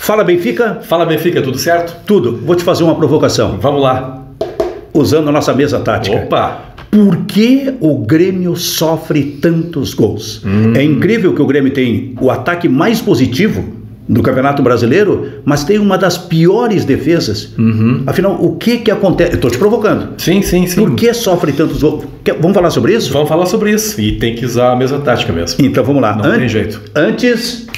Fala Benfica. Fala Benfica, tudo certo? Tudo. Vou te fazer uma provocação. Vamos lá. Usando a nossa mesa tática. Opa! Por que o Grêmio sofre tantos gols? É incrível que o Grêmio tem o ataque mais positivo do Campeonato Brasileiro, mas tem uma das piores defesas. Afinal, o que acontece? Estou te provocando. Sim. Por que sofre tantos gols? Vamos falar sobre isso? Vamos falar sobre isso. E tem que usar a mesma tática mesmo. Então vamos lá. Não tem jeito. Antes,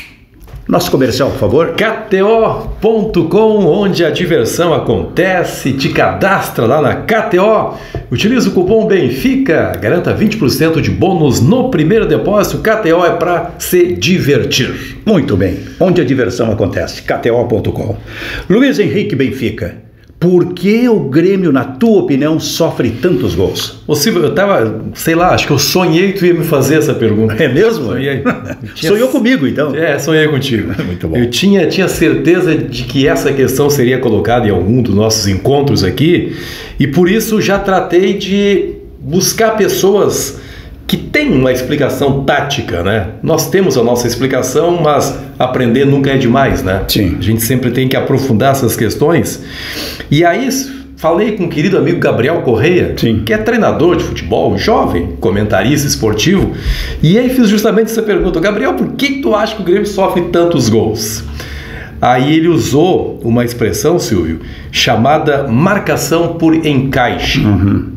nosso comercial, por favor. KTO.com, onde a diversão acontece. Te cadastra lá na KTO. Utiliza o cupom Benfica. Garanta 20% de bônus no primeiro depósito. KTO é para se divertir. Muito bem. Onde a diversão acontece. KTO.com. Luiz Henrique Benfica. Por que o Grêmio, na tua opinião, sofre tantos gols? Ô Silvio, eu tava, sei lá, acho que eu sonhei que tu ia me fazer essa pergunta. É mesmo? Sonhei. Sonhou comigo, então? É, sonhei contigo. Muito bom. Eu tinha certeza de que essa questão seria colocada em algum dos nossos encontros aqui, e por isso já tratei de buscar pessoas que têm uma explicação tática, né? Nós temos a nossa explicação, mas aprender nunca é demais, né? Sim. A gente sempre tem que aprofundar essas questões. E aí falei com o querido amigo Gabriel Correia, Sim. que é treinador de futebol, jovem, comentarista esportivo, e aí fiz justamente essa pergunta: Gabriel, por que tu acha que o Grêmio sofre tantos gols? Aí ele usou uma expressão, Silvio, chamada marcação por encaixe.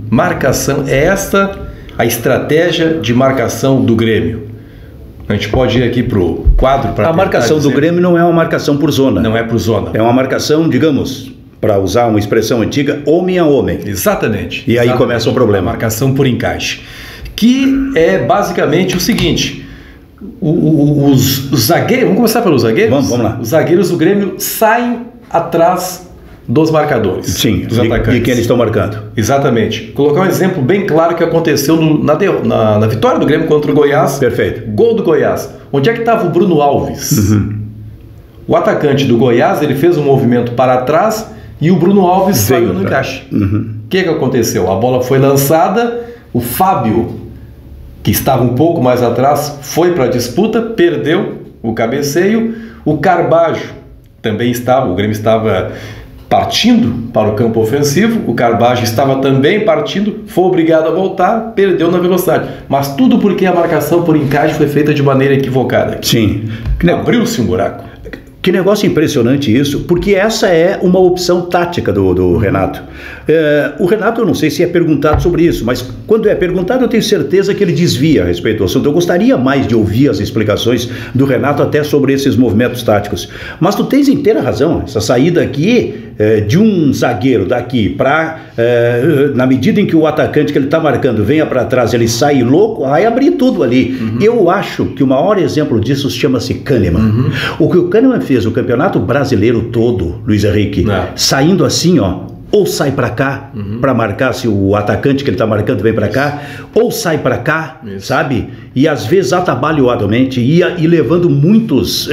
Marcação, é esta a estratégia de marcação do Grêmio. A gente pode ir aqui para o quadro para A marcação do Grêmio não é uma marcação por zona. Não é por zona. É uma marcação, digamos, para usar uma expressão antiga, homem a homem. Exatamente. E aí começa o problema. A marcação por encaixe. Que é basicamente o seguinte: os zagueiros, vamos começar pelos zagueiros? Vamos lá. Os zagueiros do Grêmio saem atrás dos marcadores. Sim, dos atacantes. de quem eles estão marcando. Exatamente. Colocar um exemplo bem claro que aconteceu na vitória do Grêmio contra o Goiás. Perfeito. Gol do Goiás. Onde é que estava o Bruno Alves? O atacante do Goiás, ele fez um movimento para trás e o Bruno Alves saiu no encaixe. O que aconteceu? A bola foi lançada, o Fábio, que estava um pouco mais atrás, foi para a disputa, perdeu o cabeceio. O Carbajo também estava, o Grêmio estava partindo para o campo ofensivo, o Carbajo estava também partindo, foi obrigado a voltar, perdeu na velocidade. Mas tudo porque a marcação por encaixe foi feita de maneira equivocada. Sim. Abriu-se um buraco. Que negócio impressionante isso, porque essa é uma opção tática do Renato. O Renato, eu não sei se é perguntado sobre isso, mas quando é perguntado eu tenho certeza que ele desvia a respeito do assunto. Eu gostaria mais de ouvir as explicações do Renato até sobre esses movimentos táticos. Mas tu tens inteira razão, essa saída aqui de um zagueiro daqui para, na medida em que o atacante que ele está marcando venha para trás, ele sai louco, vai abrir tudo ali. Eu acho que o maior exemplo disso chama-se Kahneman. O que o Kahneman fez o Campeonato Brasileiro todo, Luiz Henrique, saindo assim, ó, ou sai para cá para marcar se o atacante que ele está marcando vem para cá, ou sai para cá, sabe? E às vezes atabalhoadamente ia levando muitos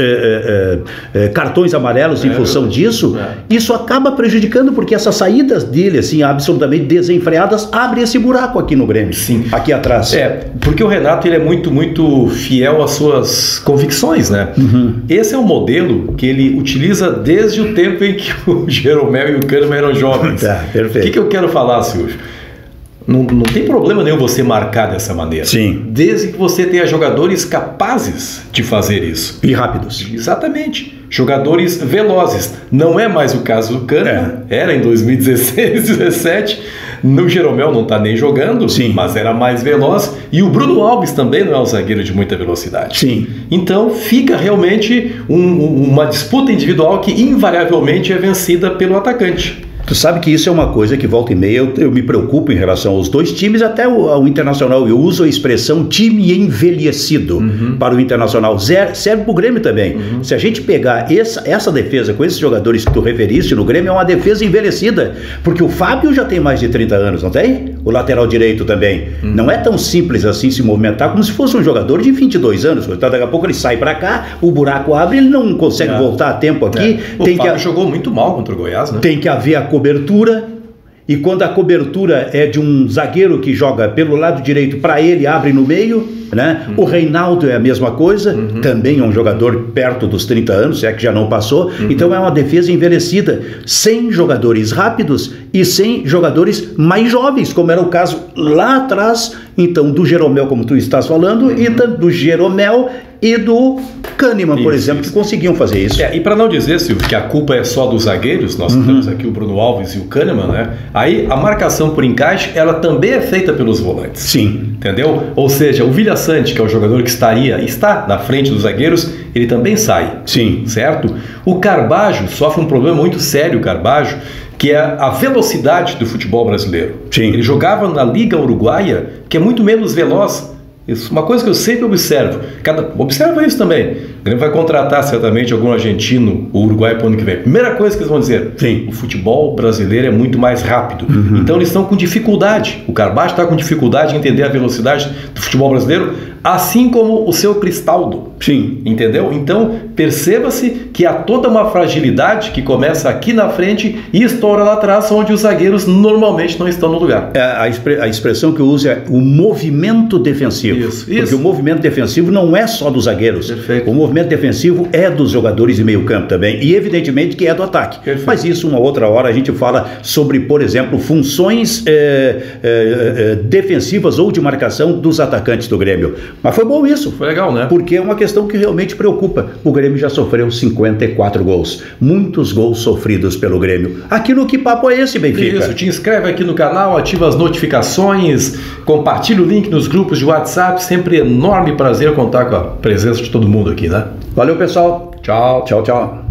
cartões amarelos em função disso. Isso acaba prejudicando, porque essas saídas dele, assim, absolutamente desenfreadas, abrem esse buraco aqui no Grêmio. Sim. Aqui atrás. Porque o Renato, ele é muito, muito fiel às suas convicções, né? Esse é um modelo que ele utiliza desde o tempo em que o Jeromel e o Kahneman eram jovens. Tá, perfeito. O que eu quero falar, Silvio? Não tem problema nenhum você marcar dessa maneira. Sim. Desde que você tenha jogadores capazes de fazer isso. E rápidos. Exatamente. Jogadores velozes. Não é mais o caso do Kahneman. Era em 2016, 2017. No Jeromel não está nem jogando, mas era mais veloz. E o Bruno Alves também não é um zagueiro de muita velocidade. Sim. Então fica realmente uma disputa individual que invariavelmente é vencida pelo atacante. Tu sabe que isso é uma coisa que volta e meia eu me preocupo em relação aos dois times, até o Internacional. Eu uso a expressão time envelhecido para o Internacional. Serve para o Grêmio também. Se a gente pegar essa defesa com esses jogadores que tu referiste no Grêmio, é uma defesa envelhecida, porque o Fábio já tem mais de 30 anos, não tem? O lateral direito também. Não é tão simples assim se movimentar como se fosse um jogador de 22 anos. Então daqui a pouco ele sai para cá, o buraco abre, ele não consegue voltar a tempo aqui. O Fábio jogou muito mal contra o Goiás, né? Tem que haver a cobertura e quando a cobertura é de um zagueiro que joga pelo lado direito, para ele abre no meio, né? O Reinaldo é a mesma coisa, também é um jogador perto dos 30 anos, se é que já não passou, então é uma defesa envelhecida, sem jogadores rápidos e sem jogadores mais jovens, como era o caso lá atrás, então, do Jeromel, como tu estás falando, e do Jeromel e do Kahneman, por exemplo, que conseguiam fazer isso. E para não dizer, Silvio, que a culpa é só dos zagueiros, nós temos aqui o Bruno Alves e o Kahneman, né? Aí a marcação por encaixe, ela também é feita pelos volantes. Sim. Entendeu? Ou seja, o Vilha Sante, que é o jogador que está na frente dos zagueiros, ele também sai. Sim. Certo? O Carbajo sofre um problema muito sério, o Carbajo, que é a velocidade do futebol brasileiro. Sim. Ele jogava na Liga Uruguaia, que é muito menos veloz. Isso, uma coisa que eu sempre observo. Observa isso também. O Grêmio vai contratar certamente algum argentino ou uruguaio para o ano que vem. Primeira coisa que eles vão dizer: sim, o futebol brasileiro é muito mais rápido. Então eles estão com dificuldade. O Carbajo está com dificuldade em entender a velocidade do futebol brasileiro, assim como o seu Cristaldo. Sim. Entendeu? Então perceba-se que há toda uma fragilidade que começa aqui na frente e estoura lá atrás, onde os zagueiros normalmente não estão no lugar. A expressão que eu uso é o movimento defensivo. Isso. Porque o movimento defensivo não é só dos zagueiros. Perfeito. O movimento defensivo é dos jogadores de meio campo também. E evidentemente que é do ataque. Perfeito. Mas isso uma outra hora a gente fala sobre, por exemplo, funções defensivas ou de marcação dos atacantes do Grêmio. Mas foi bom isso. Foi legal, né? Porque é uma questão que realmente preocupa. O Grêmio já sofreu 54 gols. Muitos gols sofridos pelo Grêmio. Aquilo que papo é esse, Benfica? Isso, te inscreve aqui no canal, ativa as notificações, compartilha o link nos grupos de WhatsApp. Sempre enorme prazer contar com a presença de todo mundo aqui, né? Valeu, pessoal. Tchau. Tchau, tchau.